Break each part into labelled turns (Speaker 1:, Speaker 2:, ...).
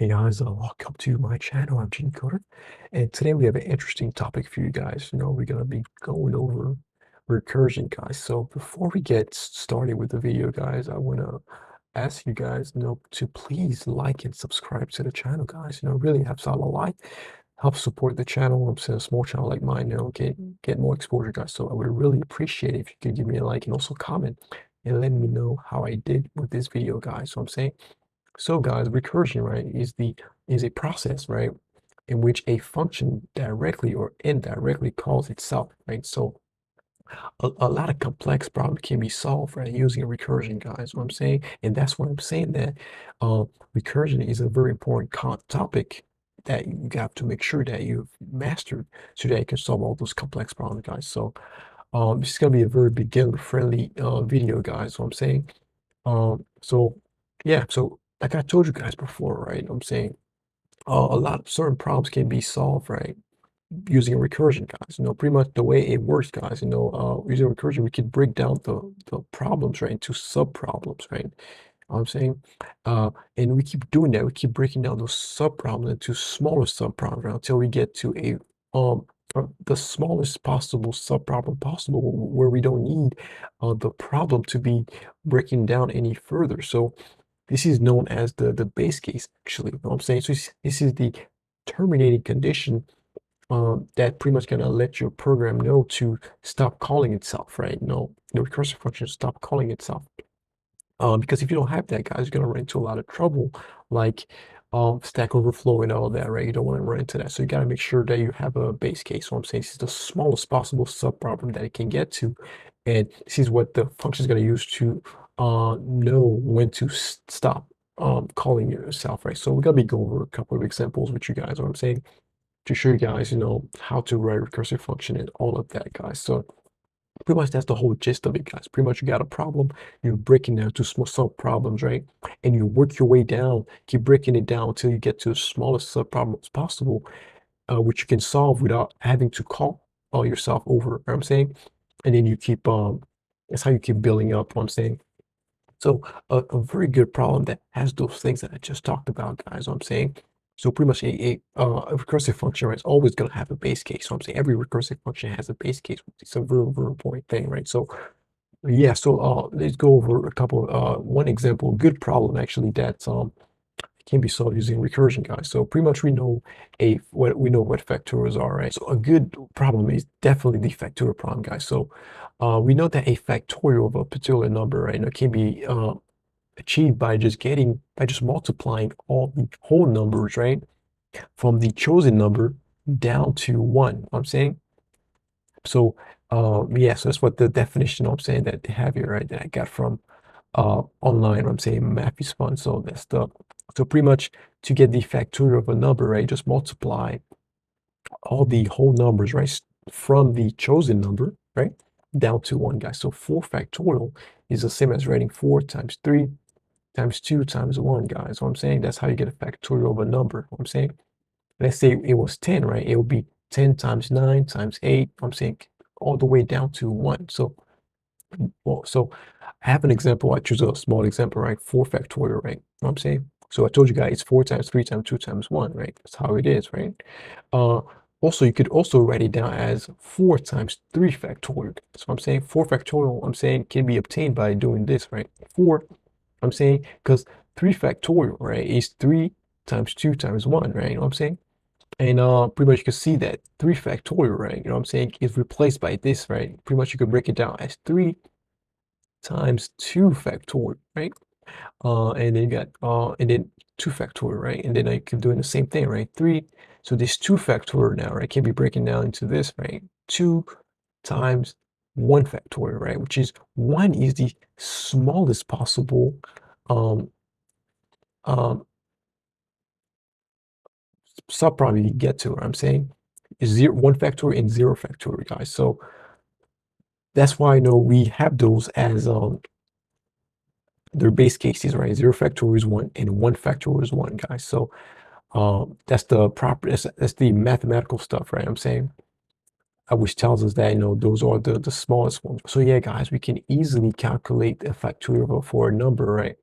Speaker 1: Hey guys, welcome to my channel. I'm Gene Coder, and today we have an interesting topic for you guys. We're gonna be going over recursion, guys. So before we get started with the video, guys, I wanna ask you guys, to please like and subscribe to the channel, guys. Really helps out a lot. Helps support the channel. I'm saying a small channel like mine, get more exposure, guys. So I would really appreciate it if you could give me a like and also comment and let me know how I did with this video, guys. So I'm saying. So guys, recursion, right, is a process, right, in which a function directly or indirectly calls itself, right? So a lot of complex problems can be solved, right, using recursion, guys. What I'm saying, and that's why I'm saying that uh, recursion is a very important topic that you have to make sure that you've mastered so that you can solve all those complex problems, guys. So this is gonna be a very beginner-friendly video, guys. What I'm saying. So yeah, so like I told you guys before, right? I'm saying a lot of certain problems can be solved, right? Using recursion, guys. Pretty much the way it works, guys. Using recursion, we can break down the problems, right, into sub problems, right? I'm saying, and we keep doing that. We keep breaking down those sub problems into smaller sub problems, right, until we get to the smallest possible sub problem possible, where we don't need the problem to be breaking down any further. So this is known as the base case, actually. You know what I'm saying? So this is the terminating condition that pretty much gonna let your program know to stop calling itself, right? No, the recursive function stop calling itself. Because if you don't have that, guys, you're gonna run into a lot of trouble, like Stack Overflow and all that, right? You don't want to run into that. So you gotta make sure that you have a base case. So I'm saying this is the smallest possible subproblem that it can get to, and this is what the function is gonna use to know when to stop calling yourself, right? So we're gonna be going over a couple of examples with you guys. What I'm saying to show you guys, how to write a recursive function and all of that, guys. So pretty much that's the whole gist of it, guys. Pretty much you got a problem, you're breaking down to small sub problems, right? And you work your way down, keep breaking it down until you get to the smallest sub problems possible, which you can solve without having to call yourself over. You know what I'm saying? And then you keep that's how you keep building up. What I'm saying. So a very good problem that has those things that I just talked about, guys. What I'm saying. So pretty much a recursive function, right, is always going to have a base case. So I'm saying every recursive function has a base case. It's a very, very important thing, right? So yeah, so let's go over a couple. One example, good problem actually that can be solved using recursion, guys. So pretty much we know what factorials are, right? So a good problem is definitely the factorial problem, guys. So we know that a factorial of a particular number, right, it can be achieved by just multiplying all the whole numbers, right, from the chosen number down to one. I'm saying. So yeah, so that's what the definition I'm saying that they have here, right, that I got from online. I'm saying math is fun. So so pretty much to get the factorial of a number, right, just multiply all the whole numbers, right, from the chosen number, right, down to one, guys. So 4 factorial is the same as writing 4 times 3 times 2 times 1, guys. What I'm saying, that's how you get a factorial of a number. What I'm saying, let's say it was 10, right? It would be 10 times 9 times 8. I'm saying all the way down to 1. So, well, so I have an example. I choose a small example, right? 4 factorial, right? You know what I'm saying? So I told you guys 4 times 3 times 2 times 1, right? That's how it is, right? Uh, Also, you could also write it down as 4 times 3 factorial. So I'm saying 4 factorial, I'm saying, can be obtained by doing this, right? 4, I'm saying, because 3 factorial, right, is 3 times 2 times 1, right? You know what I'm saying? And pretty much you can see that 3 factorial, right, you know what I'm saying, is replaced by this, right? Pretty much you could break it down as 3 times 2 factorial, right? And then you got and then 2 factorial, right? And then I keep doing the same thing, right? 3. So this 2 factorial now, right, can be breaking down into this, right? 2 times 1 factorial, right? Which is 1 is the smallest possible um um subproblem you get to. What I'm saying is 1 factorial and 0 factorial, guys. So that's why I know we have those as their base cases, right? 0 factorial is 1 and 1 factorial is 1, guys. So that's the proper that's the mathematical stuff, right? I'm saying, which tells us that those are the smallest ones. So yeah, guys, we can easily calculate the factorial for a number, right?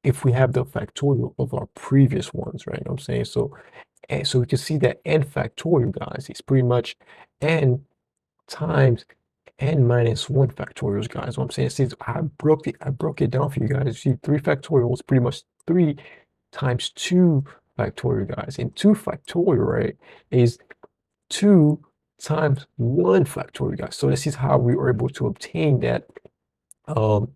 Speaker 1: if we have the factorial of our previous ones, right? You know what I'm saying? So, and so we can see that n factorial, guys, is pretty much n times n minus 1 factorials, guys. What I'm saying is I broke it down for you guys. You see 3 factorial is pretty much 3 times 2 factorial, guys. And 2 factorial, right, is 2 times 1 factorial, guys. So this is how we were able to obtain um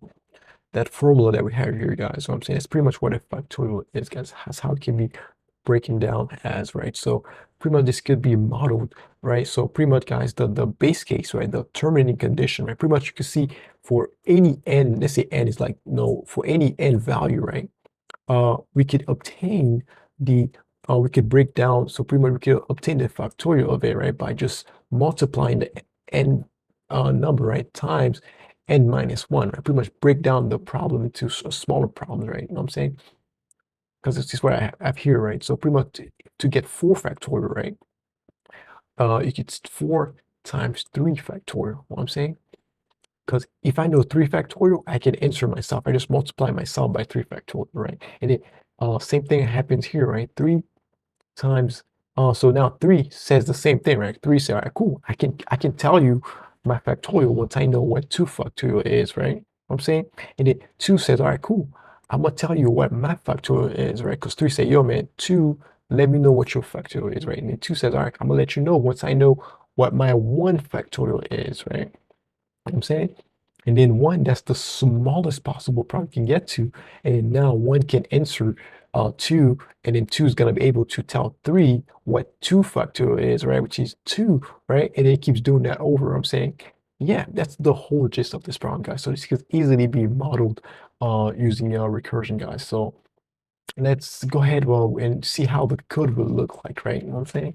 Speaker 1: that formula that we have here, guys. So I'm saying it's pretty much what a factorial is, guys. That's how it can be breaking down as, right? So pretty much this could be modeled, right? So pretty much, guys, the base case, right? The terminating condition, right? Pretty much you can see for any n, let's say n is like, no, for any n value, right? We could obtain the, we could break down, so pretty much we could obtain the factorial of it, right? By just multiplying the n number, right? Times n minus 1, right? Pretty much break down the problem into smaller problems, right? You know what I'm saying? Because this is what I have here, right? So pretty much to get 4 factorial, right? You get 4 times 3 factorial. You know what I'm saying? Because if I know 3 factorial, I can answer myself. I just multiply myself by 3 factorial, right? And then same thing happens here, right? 3 times, so now 3 says the same thing, right? 3 says, all right, cool. I can tell you my factorial once I know what 2 factorial is, right? You know what I'm saying? And then 2 says, all right, cool. I'm gonna tell you what my factorial is, right? Because 3 say, yo, man, 2, let me know what your factorial is, right? And then 2 says, all right, I'm gonna let you know once I know what my 1 factorial is, right? You know what I'm saying? And then 1, that's the smallest possible problem you can get to. And then now 1 can answer 2, and then 2 is going to be able to tell 3 what 2 factorial is, right? Which is 2, right? And it keeps doing that over. I'm saying, yeah, that's the whole gist of this problem, guys. So this could easily be modeled using recursion, guys. So let's go ahead, well, and see how the code will look like, right? You know what I'm saying?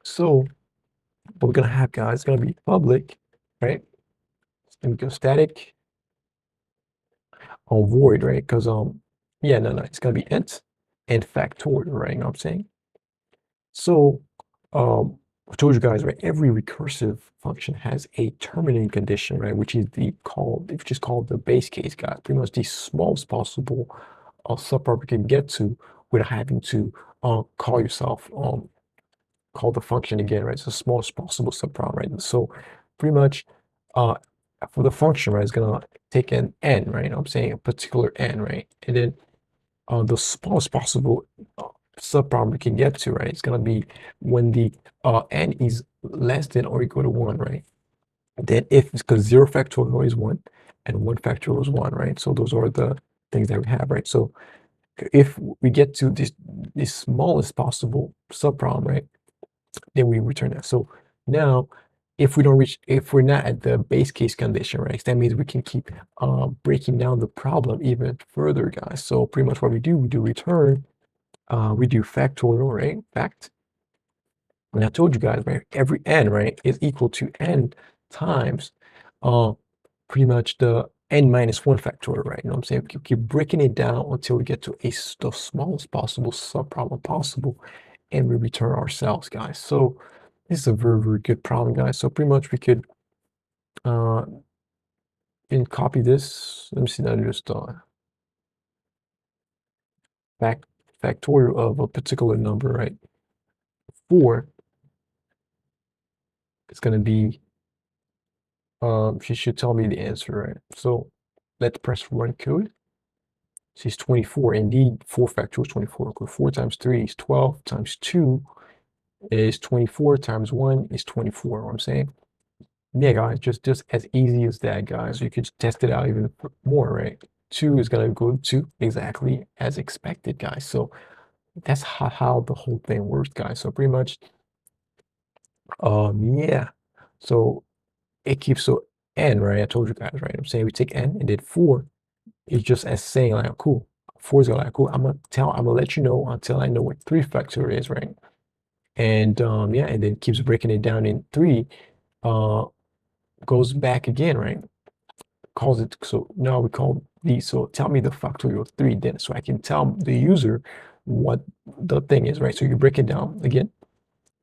Speaker 1: So what we're going to have, guys, is going to be public, right? And go static on void, right? Because yeah, no, it's gonna be int and factorial, right? You know what I'm saying? So I told you guys, right? Every recursive function has a terminating condition, right? Which is called the base case, guys. Pretty much the smallest possible subproblem you can get to without having to call yourself call the function again, right? It's the smallest possible subproblem, right? So pretty much uh for the function, right, it's gonna take an n, right? You know what I'm saying, a particular n, right? And then the smallest possible subproblem we can get to, right? It's gonna be when the n is less than or equal to 1, right? Then if, because 0 factorial is 1 and 1 factorial is 1, right? So those are the things that we have, right? So if we get to this smallest possible subproblem, right, then we return that. So now if we're not at the base case condition, right, that means we can keep breaking down the problem even further, guys. So pretty much what we do return, we do factorial, right, fact. And I told you guys, right, every n, right, is equal to n times pretty much the n minus 1 factorial, right? You know what I'm saying? We keep breaking it down until we get to the smallest possible subproblem possible, and we return ourselves, guys. So this is a very, very good problem, guys. So pretty much we could and copy this. Let me see that, just factorial of a particular number, right? 4 is going to be, she should tell me the answer, right? So let's press run code. She's 24. Indeed, 4 factorial is 24. 4 times 3 is 12, times 2 is 24, times 1 is 24. What I'm saying? Yeah, guys, just as easy as that, guys. You could test it out even more, right? 2 is gonna go to exactly as expected, guys. So that's how the whole thing works, guys. So pretty much, yeah. So it keeps, so n, right? I told you guys, right? I'm saying we take n and then 4 is just as saying like, oh, cool. 4 is like, cool. I'm gonna let you know until I know what 3 factorial is, right? And yeah, and then keeps breaking it down in 3, goes back again, right? Calls it, so now we call these, so tell me the factorial of 3 then, so I can tell the user what the thing is, right? So you break it down again,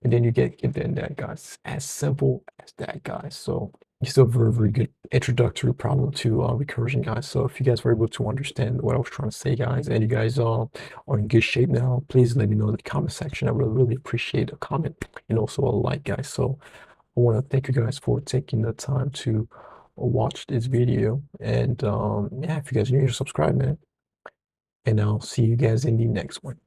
Speaker 1: and then you get then that, guys. As simple as that, guys. So still a very, very good introductory problem to recursion, guys. So if you guys were able to understand what I was trying to say, guys, and you guys are in good shape now, please let me know in the comment section. I would really appreciate a comment and also a like, guys. So I want to thank you guys for taking the time to watch this video. And yeah, if you guys are new here, subscribe, man. And I'll see you guys in the next one.